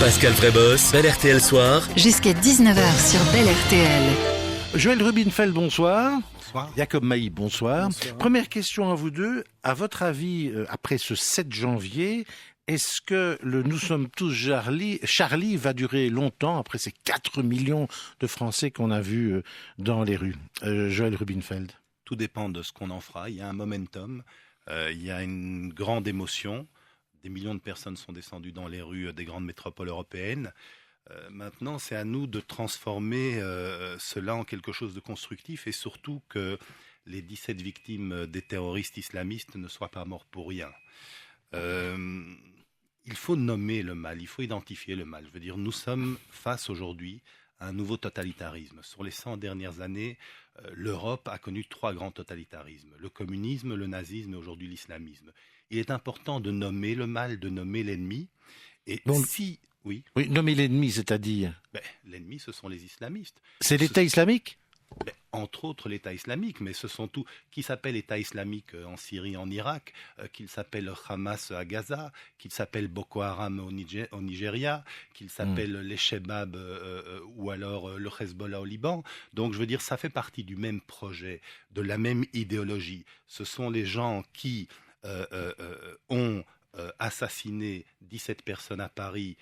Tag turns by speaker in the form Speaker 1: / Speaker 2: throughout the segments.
Speaker 1: Pascal Vrébos, Bel RTL Soir.
Speaker 2: Jusqu'à 19h sur Bel RTL.
Speaker 3: Joël Rubinfeld, bonsoir.
Speaker 4: Bonsoir.
Speaker 3: Jacob Mailly, bonsoir.
Speaker 4: Bonsoir.
Speaker 3: Première question à vous deux. À votre avis, après ce 7 janvier, est-ce que le Nous sommes tous Charlie va durer longtemps après ces 4 millions de Français qu'on a vus dans les rues? Joël Rubinfeld.
Speaker 4: Tout dépend de ce qu'on en fera. Il y a un momentum, il y a une grande émotion. Des millions de personnes sont descendues dans les rues des grandes métropoles européennes. Maintenant, c'est à nous de transformer cela en quelque chose de constructif et surtout que les 17 victimes des terroristes islamistes ne soient pas morts pour rien. Il faut nommer le mal, il faut identifier le mal. Je veux dire, nous sommes face aujourd'hui à un nouveau totalitarisme. Sur les 100 dernières années, l'Europe a connu 3 grands totalitarismes. Le communisme, le nazisme et aujourd'hui l'islamisme. Il est important de nommer le mal, de nommer l'ennemi. Et
Speaker 3: Donc,
Speaker 4: Oui,
Speaker 3: nommer l'ennemi, c'est-à-dire
Speaker 4: l'ennemi, ce sont les islamistes.
Speaker 3: c'est l'État islamique?
Speaker 4: Entre autres l'État islamique, mais ce sont tous qui s'appellent État islamique en Syrie, en Irak, qu'il s'appelle Hamas à Gaza, qu'il s'appelle Boko Haram au Nigeria, qu'il s'appelle les Shebab ou alors le Hezbollah au Liban. Donc je veux dire, ça fait partie du même projet, de la même idéologie. Ce sont les gens qui ont assassiné 17 personnes à Paris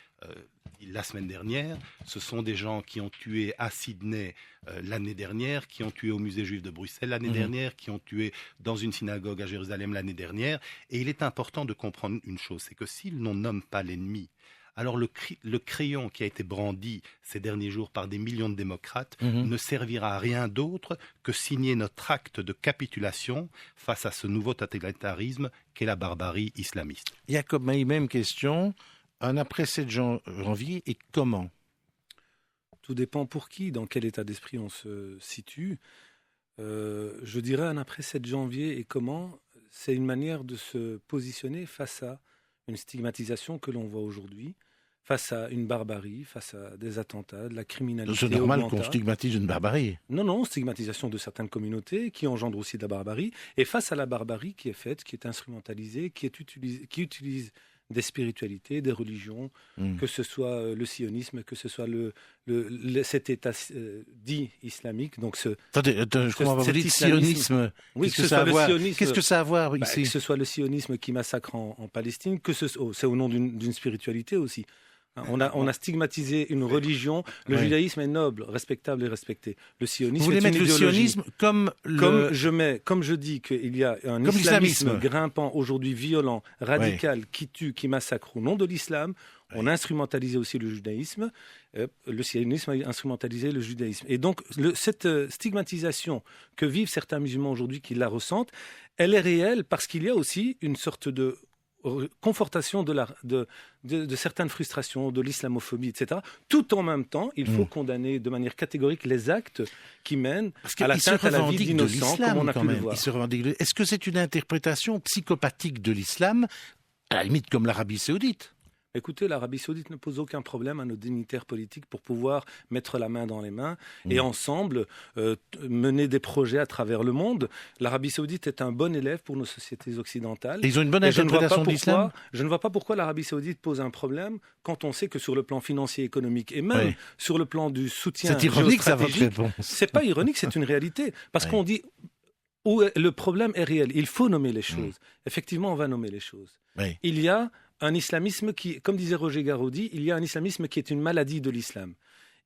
Speaker 4: la semaine dernière. Ce sont des gens qui ont tué à Sydney l'année dernière, qui ont tué au musée juif de Bruxelles l'année dernière, qui ont tué dans une synagogue à Jérusalem l'année dernière. Et il est important de comprendre une chose, c'est que s'ils n'en nomment pas l'ennemi, alors le crayon qui a été brandi ces derniers jours par des millions de démocrates ne servira à rien d'autre que signer notre acte de capitulation face à ce nouveau totalitarisme qu'est la barbarie islamiste.
Speaker 3: Jacob Mailly, même question. Un après 7 janvier et comment?
Speaker 5: Tout dépend pour qui, dans quel état d'esprit on se situe. Je dirais un après 7 janvier et comment, c'est une manière de se positionner face à une stigmatisation que l'on voit aujourd'hui, face à une barbarie, face à des attentats, de la criminalité.
Speaker 3: C'est normal
Speaker 5: augmentale.
Speaker 3: qu'on stigmatise une barbarie.
Speaker 5: Non, stigmatisation de certaines communautés qui engendrent aussi de la barbarie, et face à la barbarie qui est faite, qui est instrumentalisée, qui utilise des spiritualités, des religions, que ce soit le sionisme, que ce soit cet État dit islamique. Donc
Speaker 3: Attendez, je comprends pas. Vous dites sionisme.
Speaker 5: Oui,
Speaker 3: Qu'est-ce que ça a à voir ici?
Speaker 5: Que ce soit le sionisme qui massacre en Palestine, c'est au nom d'une spiritualité aussi. On a stigmatisé une religion. Le judaïsme est noble, respectable et respecté. Le sionisme.
Speaker 3: Vous voulez mettre le sionisme comme
Speaker 5: je dis qu'il y a un islamisme grimpant aujourd'hui, violent, radical, qui tue, qui massacre au nom de l'islam. On a instrumentalisé aussi le judaïsme. Le sionisme a instrumentalisé le judaïsme. Et donc, cette stigmatisation que vivent certains musulmans aujourd'hui qui la ressentent, elle est réelle parce qu'il y a aussi une sorte de confortation de certaines frustrations, de l'islamophobie, etc. Tout en même temps, il faut condamner de manière catégorique les actes qui mènent à l'atteinte à la vie d'innocents, comme on a pu le voir.
Speaker 3: Est-ce que c'est une interprétation psychopathique de l'islam, à la limite comme l'Arabie saoudite?
Speaker 5: Écoutez, l'Arabie saoudite ne pose aucun problème à nos dignitaires politiques pour pouvoir mettre la main dans les mains et ensemble mener des projets à travers le monde. L'Arabie saoudite est un bon élève pour nos sociétés occidentales.
Speaker 3: Et ils ont une bonne interprétation de l'islam.
Speaker 5: Je ne vois pas pourquoi l'Arabie saoudite pose un problème quand on sait que sur le plan financier, économique et même sur le plan du soutien
Speaker 3: géostratégique, c'est ironique, ça, votre
Speaker 5: géostratégique,
Speaker 3: réponse.
Speaker 5: c'est pas ironique, c'est une réalité. Parce qu'on dit où le problème est réel. Il faut nommer les choses. Effectivement, on va nommer les choses. Il y a un islamisme qui, comme disait Roger Garaudy, il y a un islamisme qui est une maladie de l'islam.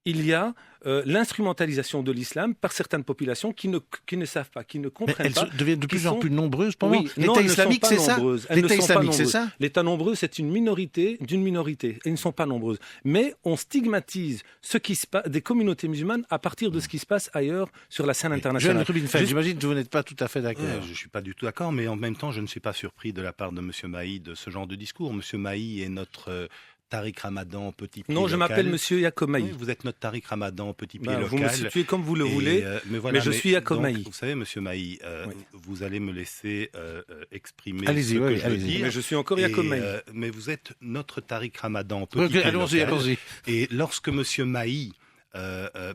Speaker 5: Il y a l'instrumentalisation de l'islam par certaines populations qui ne savent pas, qui ne comprennent pas.
Speaker 3: Elles deviennent de plus en plus nombreuses pour
Speaker 5: moi.
Speaker 3: L'État islamique, c'est ça?
Speaker 5: L'État islamique, c'est ça? L'État nombreux, c'est une minorité d'une minorité. Elles ne sont pas nombreuses. Mais on stigmatise ce qui se passe, des communautés musulmanes à partir de ce qui se passe ailleurs sur la scène internationale.
Speaker 3: Joël Rubinfeld, j'imagine que vous n'êtes pas tout à fait d'accord.
Speaker 4: Je ne suis pas du tout d'accord, mais en même temps, je ne suis pas surpris de la part de M. Mailly de ce genre de discours. M. Mailly est notre Tariq Ramadan, petit pied local.
Speaker 5: Non, je m'appelle Monsieur Jacob Mailly.
Speaker 4: Oui, vous êtes notre Tariq Ramadan, petit pied local.
Speaker 5: Vous me situez comme vous le voulez, mais je suis Jacob Mailly.
Speaker 4: Vous savez, Monsieur Mailly, vous allez me laisser exprimer
Speaker 3: allez-y,
Speaker 4: ce que je veux dire.
Speaker 5: Mais je suis encore Jacob Mailly.
Speaker 4: Mais vous êtes notre Tariq Ramadan, petit pied local.
Speaker 3: Allons-y.
Speaker 4: Et lorsque Monsieur Mailly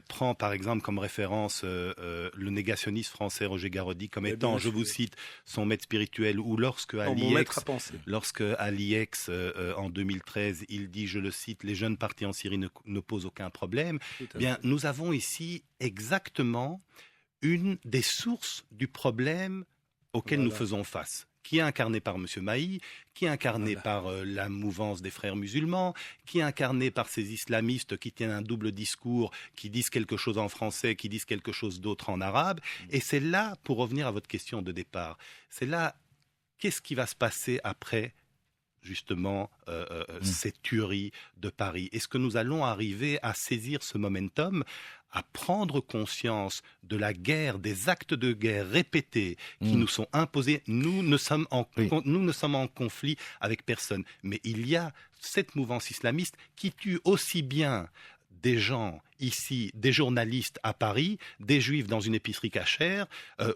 Speaker 4: prend par exemple comme référence le négationniste français Roger Garaudy comme étant, je vous cite, son maître spirituel, ou lorsque à l'IEX en 2013, il dit, je le cite, les jeunes partis en Syrie ne posent aucun problème. Bien, nous avons ici exactement une des sources du problème auquel nous faisons face, qui est incarné par M. Mahi, qui est incarné par la mouvance des frères musulmans, qui est incarné par ces islamistes qui tiennent un double discours, qui disent quelque chose en français, qui disent quelque chose d'autre en arabe. Et c'est là, pour revenir à votre question de départ, c'est là, qu'est-ce qui va se passer après justement cette tuerie de Paris? Est-ce que nous allons arriver à saisir ce momentum, à prendre conscience de la guerre, des actes de guerre répétés qui nous sont imposés? Nous ne sommes en conflit avec personne. Mais il y a cette mouvance islamiste qui tue aussi bien des gens ici, des journalistes à Paris, des juifs dans une épicerie cachère,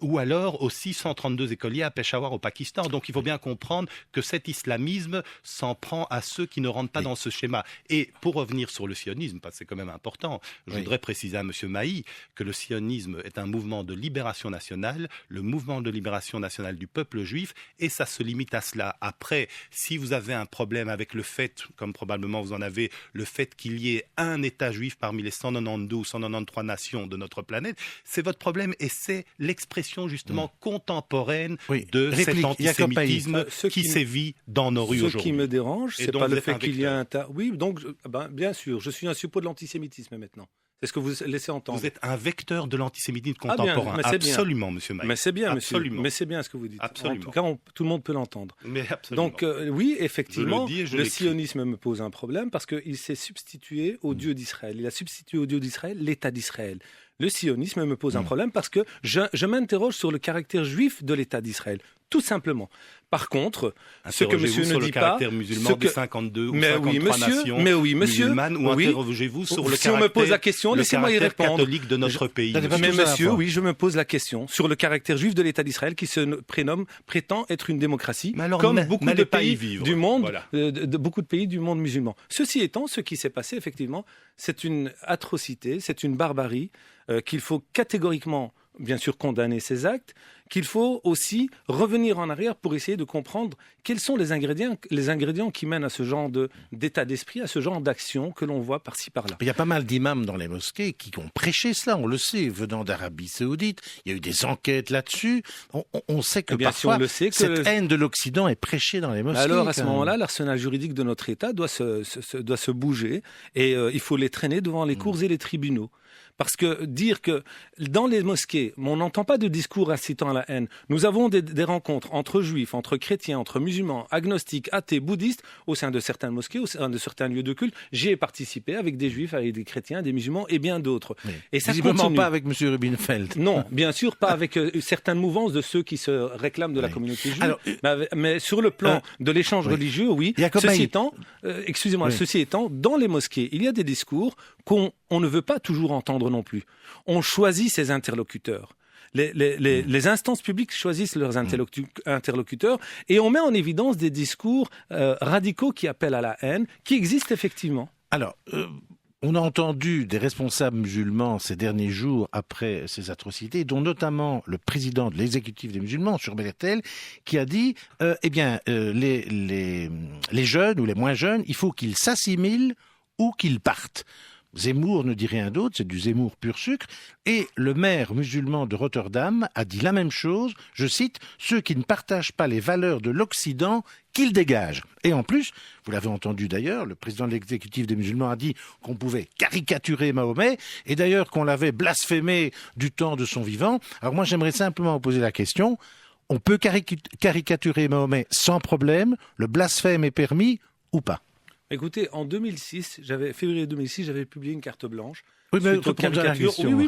Speaker 4: ou alors aussi 132 écoliers à Peshawar au Pakistan. Donc il faut bien comprendre que cet islamisme s'en prend à ceux qui ne rentrent pas dans ce schéma. Et pour revenir sur le sionisme, parce que c'est quand même important, je voudrais préciser à M. Mahi que le sionisme est un mouvement de libération nationale, le mouvement de libération nationale du peuple juif, et ça se limite à cela. Après, si vous avez un problème avec le fait, comme probablement vous en avez, le fait qu'il y ait un État juif parmi les 192, 193 nations de notre planète, c'est votre problème et c'est l'expression justement contemporaine de cet antisémitisme qui sévit dans nos rues aujourd'hui.
Speaker 5: Ce qui me dérange, c'est pas le fait qu'il y a un tas... Oui, donc, bien sûr, je suis un suppôt de l'antisémitisme maintenant. C'est ce que vous laissez entendre.
Speaker 4: Vous êtes un vecteur de l'antisémitisme contemporain. Absolument, monsieur Mahi.
Speaker 5: Mais c'est bien, monsieur. Mais c'est bien ce que vous dites.
Speaker 4: Absolument.
Speaker 5: En tout cas, tout le monde peut l'entendre.
Speaker 4: Mais absolument.
Speaker 5: Donc, oui, effectivement, le sionisme me pose un problème parce qu'il s'est substitué au Dieu d'Israël. Il a substitué au Dieu d'Israël l'État d'Israël. Le sionisme me pose un problème parce que je m'interroge sur le caractère juif de l'État d'Israël. Tout simplement. Par contre, ce que monsieur ne dit pas...
Speaker 4: le caractère musulman des 52 ou 53 nations musulmanes, ou interrogez-vous sur le
Speaker 5: caractère... Si on me pose la question, laissez-moi y répondre.
Speaker 4: Catholique de notre pays.
Speaker 5: Mais monsieur, oui, je me pose la question sur le caractère juif de l'État d'Israël qui prétend être une démocratie, comme beaucoup de pays du monde, beaucoup de pays du monde musulman. Ceci étant, ce qui s'est passé, effectivement, c'est une atrocité, c'est une barbarie qu'il faut catégoriquement, bien sûr, condamner ces actes, qu'il faut aussi revenir en arrière pour essayer de comprendre quels sont les ingrédients qui mènent à ce genre d'état d'esprit, à ce genre d'action que l'on voit par-ci par-là.
Speaker 3: Il y a pas mal d'imams dans les mosquées qui ont prêché cela, on le sait, venant d'Arabie Saoudite. Il y a eu des enquêtes là-dessus. On sait que parfois, cette haine de l'Occident est prêchée dans les mosquées.
Speaker 5: Alors à ce moment-là, l'arsenal juridique de notre État doit se bouger et il faut les traîner devant les cours et les tribunaux. Parce que dire que dans les mosquées, on n'entend pas de discours incitant à la haine. Nous avons des rencontres entre juifs, entre chrétiens, entre musulmans, agnostiques, athées, bouddhistes, au sein de certaines mosquées, au sein de certains lieux de culte. J'y ai participé avec des juifs, avec des chrétiens, des musulmans et bien d'autres.
Speaker 3: Oui.
Speaker 5: Et ça
Speaker 3: visiblement pas avec M. Rubinfeld.
Speaker 5: Non, bien sûr, pas avec certaines mouvances de ceux qui se réclament de la communauté juive. Alors, mais sur le plan de l'échange religieux, oui. Ceci étant, dans les mosquées, il y a des discours qu'on ne veut pas toujours entendre non plus. On choisit ses interlocuteurs. Les instances publiques choisissent leurs interlocuteurs et on met en évidence des discours radicaux qui appellent à la haine, qui existent effectivement.
Speaker 3: Alors, on a entendu des responsables musulmans ces derniers jours après ces atrocités, dont notamment le président de l'exécutif des musulmans, sur Beletel, qui a dit les jeunes ou les moins jeunes, il faut qu'ils s'assimilent ou qu'ils partent. Zemmour ne dit rien d'autre, c'est du Zemmour pur sucre. Et le maire musulman de Rotterdam a dit la même chose, je cite, « Ceux qui ne partagent pas les valeurs de l'Occident, qu'ils dégagent ». Et en plus, vous l'avez entendu d'ailleurs, le président de l'exécutif des musulmans a dit qu'on pouvait caricaturer Mahomet, et d'ailleurs qu'on l'avait blasphémé du temps de son vivant. Alors moi, j'aimerais simplement poser la question, on peut caricaturer Mahomet sans problème, le blasphème est permis ou pas ?
Speaker 5: Écoutez, en février 2006, j'avais publié une carte blanche.
Speaker 3: Oui, mais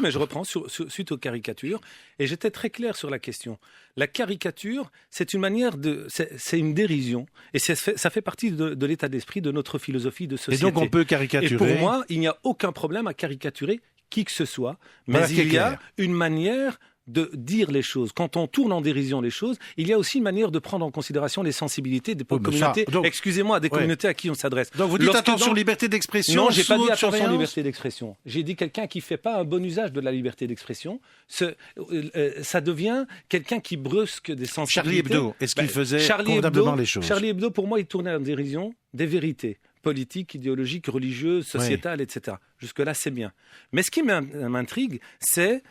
Speaker 5: mais je reprends suite aux caricatures. Et j'étais très clair sur la question. La caricature, c'est une manière c'est une dérision. Et ça fait partie de l'état d'esprit de notre philosophie de société.
Speaker 3: Et donc on peut caricaturer.
Speaker 5: Et pour moi, il n'y a aucun problème à caricaturer qui que ce soit. Mais il y a une manière de dire les choses, quand on tourne en dérision les choses, il y a aussi une manière de prendre en considération les sensibilités des communautés, des communautés à qui on s'adresse.
Speaker 3: Donc vous dites attention, liberté d'expression.
Speaker 5: Non, j'ai pas dit attention, liberté d'expression. J'ai dit quelqu'un qui fait pas un bon usage de la liberté d'expression, ça devient quelqu'un qui brusque des sensibilités.
Speaker 3: Charlie Hebdo, est-ce qu'il faisait convenablement les choses?
Speaker 5: Charlie Hebdo, pour moi, il tournait en dérision des vérités politiques, idéologiques, religieuses, sociétales, etc. Jusque-là, c'est bien. Mais ce qui m'intrigue, c'est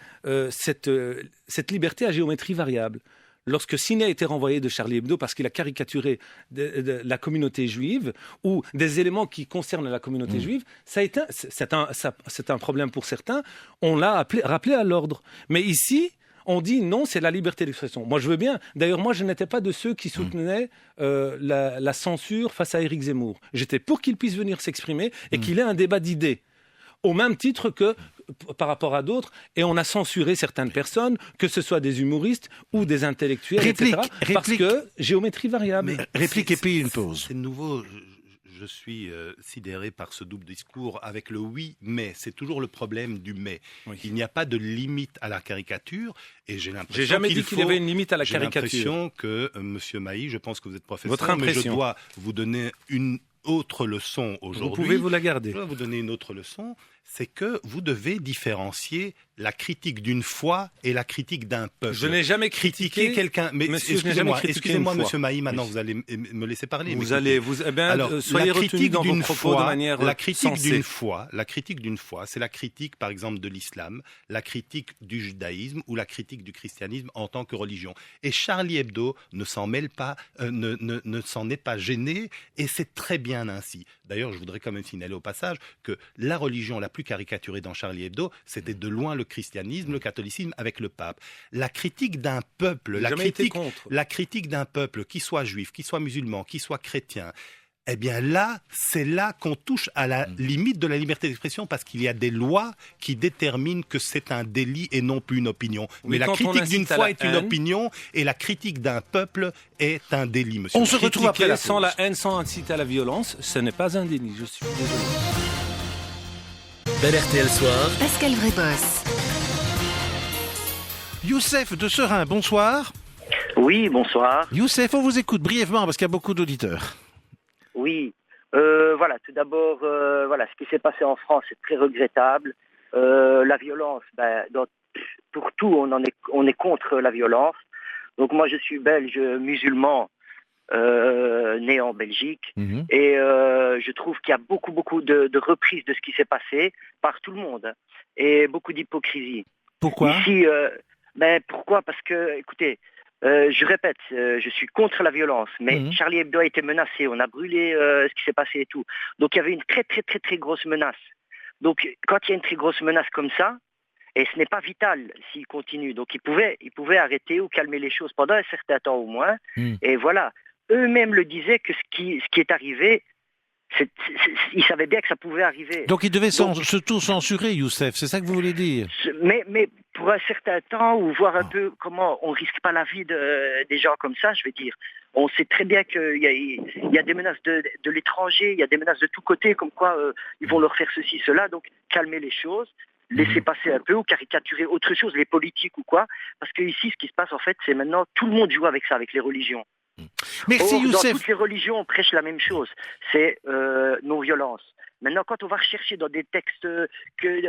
Speaker 5: cette liberté à géométrie variable. Lorsque Siné a été renvoyé de Charlie Hebdo parce qu'il a caricaturé la communauté juive ou des éléments qui concernent la communauté juive, c'est un problème pour certains. On l'a rappelé à l'ordre. Mais ici, on dit non, c'est la liberté d'expression. Moi, je veux bien. D'ailleurs, moi, je n'étais pas de ceux qui soutenaient la censure face à Éric Zemmour. J'étais pour qu'il puisse venir s'exprimer et qu'il ait un débat d'idées. Au même titre que par rapport à d'autres, et on a censuré certaines personnes, que ce soit des humoristes ou des intellectuels, etc. Parce que géométrie variable.
Speaker 3: Réplique et puis une pause.
Speaker 4: C'est nouveau. Je suis sidéré par ce double discours avec le oui, mais. C'est toujours le problème du mais. Oui. Il n'y a pas de limite à la caricature et j'ai l'impression
Speaker 5: J'ai jamais dit qu'il y avait une limite à la caricature.
Speaker 4: J'ai l'impression que, Monsieur Mailly, je pense que vous êtes professeur,
Speaker 5: votre impression.
Speaker 4: Mais je dois vous donner une autre leçon aujourd'hui.
Speaker 5: Vous pouvez vous la garder.
Speaker 4: Je dois vous donner une autre leçon. C'est que vous devez différencier la critique d'une foi et la critique d'un peuple.
Speaker 5: Je n'ai jamais critiqué
Speaker 4: quelqu'un. Mais excusez-moi, Monsieur Mailly, maintenant vous allez me laisser parler.
Speaker 5: Alors, soyez retenu dans vos propos de manière
Speaker 4: la critique
Speaker 5: sensée.
Speaker 4: La critique d'une foi, c'est la critique, par exemple, de l'islam, la critique du judaïsme ou la critique du christianisme en tant que religion. Et Charlie Hebdo ne s'en mêle pas, ne s'en est pas gêné, et c'est très bien ainsi. D'ailleurs, je voudrais quand même signaler au passage que la religion la plus caricaturée dans Charlie Hebdo, c'était de loin le christianisme, le catholicisme avec le pape. La critique d'un peuple, la critique d'un peuple, qui soit juif, qui soit musulman, qui soit chrétien, eh bien là, c'est là qu'on touche à la limite de la liberté d'expression parce qu'il y a des lois qui déterminent que c'est un délit et non plus une opinion. Mais la critique d'une foi est une opinion et la critique d'un peuple est un délit, monsieur.
Speaker 5: On se retrouve après la pause. Sans la haine, sans inciter à la violence, ce n'est pas un délit, je suis désolé.
Speaker 1: Bel RTL Soir.
Speaker 2: Pascal Vrébos.
Speaker 3: Youssef de Serein, bonsoir.
Speaker 6: Oui, bonsoir.
Speaker 3: Youssef, on vous écoute brièvement parce qu'il y a beaucoup d'auditeurs.
Speaker 6: Oui, voilà, tout d'abord, ce qui s'est passé en France, c'est très regrettable. La violence, pour tout, on est contre la violence. Donc moi, je suis belge musulman, né en Belgique, et je trouve qu'il y a beaucoup de reprises de ce qui s'est passé par tout le monde, et beaucoup d'hypocrisie.
Speaker 3: Pourquoi ?
Speaker 6: Ici, pourquoi ? Parce que, écoutez, je répète, je suis contre la violence, mais Charlie Hebdo a été menacé, on a brûlé ce qui s'est passé et tout. Donc il y avait une très très très très grosse menace. Donc quand il y a une très grosse menace comme ça, et ce n'est pas vital s'il continue, donc il pouvait arrêter ou calmer les choses pendant un certain temps au moins. Et voilà, eux-mêmes le disaient que ce qui est arrivé, ils savaient bien que ça pouvait arriver.
Speaker 3: Donc ils devaient surtout censurer, Youssef, c'est ça que vous voulez dire ?
Speaker 6: Mais pour un certain temps, ou voir un peu comment on risque pas la vie des gens comme ça, je vais dire. On sait très bien qu'il y a des menaces de l'étranger, il y a des menaces de tous côtés, comme quoi ils vont leur faire ceci, cela, donc calmer les choses, laisser passer un peu ou caricaturer autre chose, les politiques ou quoi, parce que ici, ce qui se passe en fait, c'est maintenant tout le monde joue avec ça, avec les religions.
Speaker 3: Merci, Youssef.
Speaker 6: Dans toutes les religions, on prêche la même chose, c'est non-violence. Maintenant, quand on va rechercher dans des textes,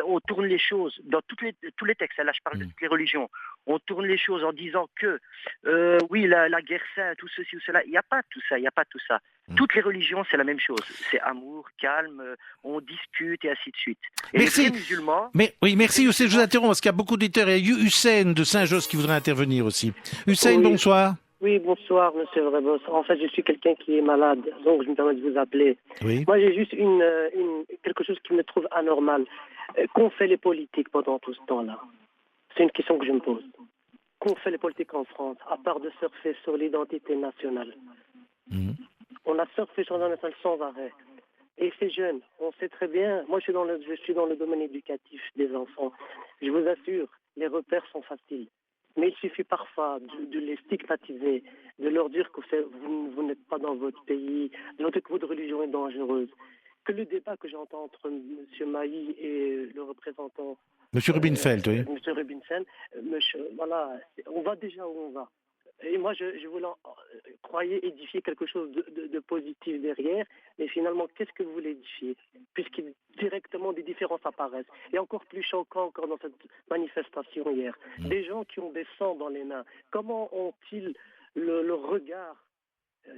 Speaker 6: on tourne les choses, dans tous les textes, là je parle de toutes les religions, on tourne les choses en disant que, oui, la guerre sainte, tout ceci ou cela, il n'y a pas tout ça. Toutes les religions, c'est la même chose. C'est amour, calme, on discute et ainsi de suite. Et
Speaker 3: merci.
Speaker 6: Les musulmans...
Speaker 3: Merci Youssef, je vous interromps parce qu'il y a beaucoup d'éditeurs. Il y a Hussein de Saint-Josse qui voudrait intervenir aussi. Hussein, bonsoir.
Speaker 7: Oui, bonsoir, monsieur Vrébos. En fait, je suis quelqu'un qui est malade, donc je me permets de vous appeler.
Speaker 3: Oui.
Speaker 7: Moi, j'ai juste quelque chose qui me trouve anormal. Qu'ont fait les politiques pendant tout ce temps-là ? C'est une question que je me pose. Qu'ont fait les politiques en France, à part de surfer sur l'identité nationale ? On a surfé sur la nationale sans arrêt. Et ces jeunes, on sait très bien, moi je suis dans le domaine éducatif des enfants. Je vous assure, les repères sont faciles. Mais il suffit parfois de les stigmatiser, de leur dire que vous n'êtes pas dans votre pays, de leur dire que votre religion est dangereuse. que le débat que j'entends entre M. Mailly et le représentant...
Speaker 3: Monsieur Rubinfeld, oui.
Speaker 7: M. Rubinfeld, voilà, on va déjà où on va. Et moi, je voulais croyais édifier quelque chose de positif derrière, mais finalement, qu'est-ce que vous voulez édifier? Puisque directement des différences apparaissent. Et encore plus choquant encore dans cette manifestation hier, des gens qui ont des sangs dans les mains, comment ont-ils le regard?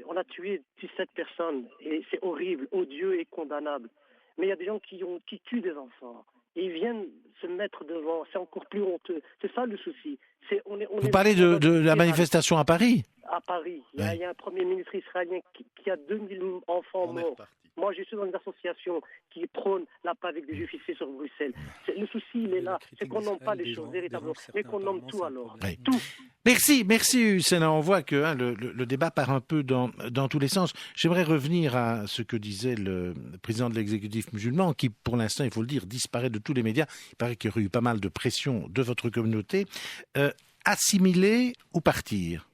Speaker 7: On a tué 17 personnes, et c'est horrible, odieux et condamnable. Mais il y a des gens qui tuent des enfants. Et ils viennent se mettre devant, c'est encore plus honteux. C'est ça le souci.
Speaker 3: Vous parlez de la manifestation à Paris?
Speaker 7: À Paris. Il y a un premier ministre israélien qui a 2000 enfants morts. Moi, je suis dans une association qui prône la paix avec des juifs ici sur Bruxelles. Le souci, il est là. C'est qu'on nomme pas les choses véritablement, mais qu'on nomme tout alors.
Speaker 3: Oui. Tout. Merci Hussein. On voit que le débat part un peu dans tous les sens. J'aimerais revenir à ce que disait le président de l'exécutif musulman, qui, pour l'instant, il faut le dire, disparaît de tous les médias. Il paraît qu'il y aurait eu pas mal de pression de votre communauté. Assimiler ou partir?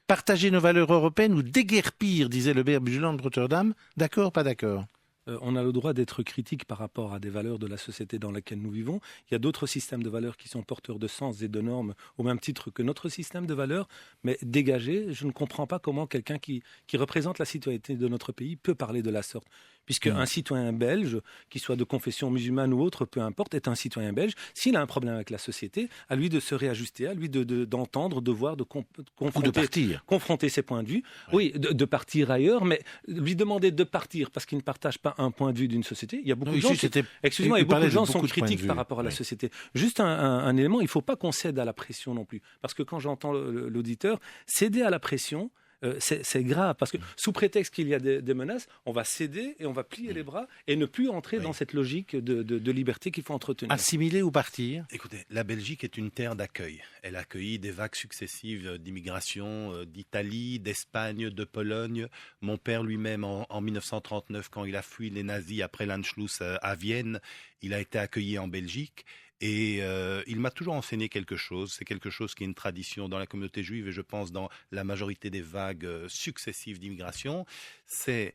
Speaker 3: Partager nos valeurs européennes ou déguerpir, disait le maire musulman de Rotterdam. D'accord, pas d'accord?
Speaker 5: On a le droit d'être critique par rapport à des valeurs de la société dans laquelle nous vivons. Il y a d'autres systèmes de valeurs qui sont porteurs de sens et de normes au même titre que notre système de valeurs. Mais dégager, je ne comprends pas comment quelqu'un qui représente la citoyenneté de notre pays peut parler de la sorte. Puisque un citoyen belge, qu'il soit de confession musulmane ou autre, peu importe, est un citoyen belge. S'il a un problème avec la société, à lui de se réajuster, à lui d'entendre, de voir, de confronter ses points de vue. Oui, de partir ailleurs, mais lui demander de partir parce qu'il ne partage pas un point de vue d'une société. Il y a beaucoup de gens beaucoup de gens sont critiques par rapport à la société. Juste un élément, il ne faut pas qu'on cède à la pression non plus. Parce que quand j'entends l'auditeur, céder à la pression, c'est grave, parce que sous prétexte qu'il y a des menaces, on va céder et on va plier les bras et ne plus entrer dans cette logique de liberté qu'il faut entretenir.
Speaker 3: Assimiler ou partir?
Speaker 4: Écoutez, la Belgique est une terre d'accueil. Elle a accueilli des vagues successives d'immigration d'Italie, d'Espagne, de Pologne. Mon père lui-même, en 1939, quand il a fui les nazis après l'Anschluss à Vienne, il a été accueilli en Belgique. Et il m'a toujours enseigné quelque chose. C'est quelque chose qui est une tradition dans la communauté juive et je pense dans la majorité des vagues successives d'immigration. C'est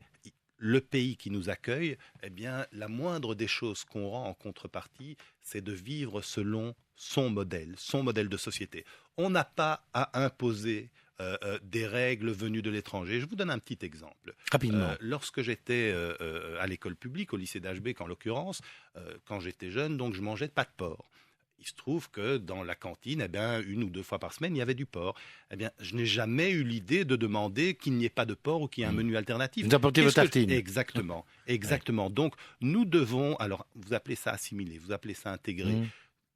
Speaker 4: le pays qui nous accueille. Eh bien, la moindre des choses qu'on rend en contrepartie, c'est de vivre selon son modèle de société. On n'a pas à imposer des règles venues de l'étranger. Je vous donne un petit exemple.
Speaker 3: Rapidement.
Speaker 4: Lorsque j'étais à l'école publique, au lycée d'Ashbeck en l'occurrence, quand j'étais jeune, donc je mangeais pas de porc. Il se trouve que dans la cantine, une ou deux fois par semaine, il y avait du porc. Je n'ai jamais eu l'idée de demander qu'il n'y ait pas de porc ou qu'il y ait un menu alternatif.
Speaker 3: Vous apportez vos tartines.
Speaker 4: Exactement. Ouais. Donc, nous devons, alors vous appelez ça assimiler, vous appelez ça intégrer.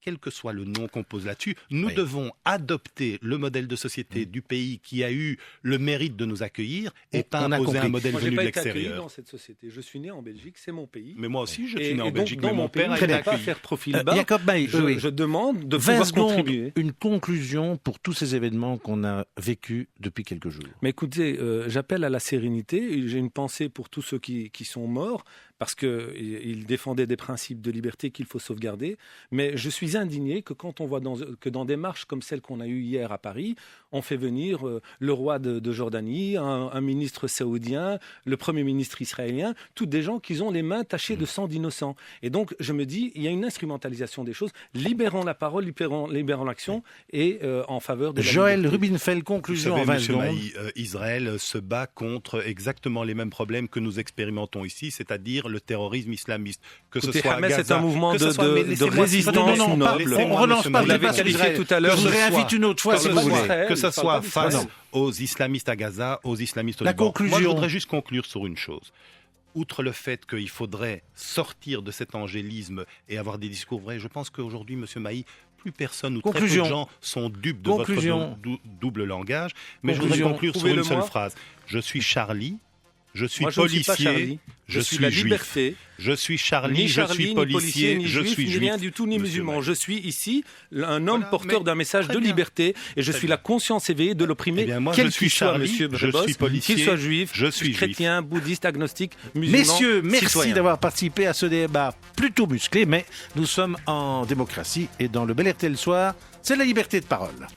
Speaker 4: Quel que soit le nom qu'on pose là-dessus, nous devons adopter le modèle de société du pays qui a eu le mérite de nous accueillir et pas imposer un modèle venu de l'extérieur.
Speaker 5: Moi, je n'ai pas été accueilli dans cette société. Je suis né en Belgique, c'est mon pays.
Speaker 4: Mais moi aussi, je suis né en Belgique,
Speaker 5: mais mon père n'a pas faire profil bas. Je demande de pouvoir contribuer.
Speaker 3: Une conclusion pour tous ces événements qu'on a vécus depuis quelques jours.
Speaker 5: Mais écoutez, j'appelle à la sérénité. J'ai une pensée pour tous ceux qui sont morts, parce qu'ils défendaient des principes de liberté qu'il faut sauvegarder. Mais je suis indigné que quand on voit que dans des marches comme celle qu'on a eue hier à Paris, on fait venir le roi de Jordanie, un ministre saoudien, le premier ministre israélien, toutes des gens qui ont les mains tachées de sang d'innocents. Et donc, je me dis, il y a une instrumentalisation des choses. Libérons la parole, libérons l'action et en faveur de la
Speaker 3: Joël
Speaker 5: liberté.
Speaker 3: Rubinfeld, conclusion en 20 secondes.
Speaker 4: Israël se bat contre exactement les mêmes problèmes que nous expérimentons ici, c'est-à-dire le terrorisme islamiste. Que ce soit
Speaker 5: Hamas,
Speaker 4: Gaza,
Speaker 5: c'est un mouvement de résistance noble.
Speaker 3: On relance pas le débat
Speaker 5: qualifié tout à l'heure.
Speaker 3: Je vous réinvite une autre fois si vous voulez.
Speaker 4: Que ce soit face aux islamistes à Gaza, aux islamistes au
Speaker 3: La
Speaker 4: Liban.
Speaker 3: conclusion.
Speaker 4: Moi, je voudrais juste conclure sur une chose. Outre le fait qu'il faudrait sortir de cet angélisme et avoir des discours vrais, je pense qu'aujourd'hui, M. Mailly, plus personne ou très peu de gens sont dupes de votre double langage. Mais je voudrais conclure sur une seule phrase. Je suis Charlie. Je suis policier, je suis
Speaker 5: la
Speaker 4: juif.
Speaker 5: Liberté.
Speaker 4: Je suis Charlie, je suis policier,
Speaker 5: ni
Speaker 4: je
Speaker 5: juif,
Speaker 4: suis
Speaker 5: ni
Speaker 4: juif.
Speaker 5: rien du tout, ni musulman. Je suis ici un homme porteur d'un message de liberté et je suis la conscience éveillée de l'opprimé, quel qu'il soit, monsieur Brebos, qu'il soit juif,
Speaker 4: je suis
Speaker 5: chrétien, bouddhiste, agnostique, musulman.
Speaker 3: Messieurs, merci
Speaker 5: citoyen.
Speaker 3: d'avoir participé à ce débat plutôt musclé, mais nous sommes en démocratie et dans le Bel RTL Soir, c'est la liberté de parole.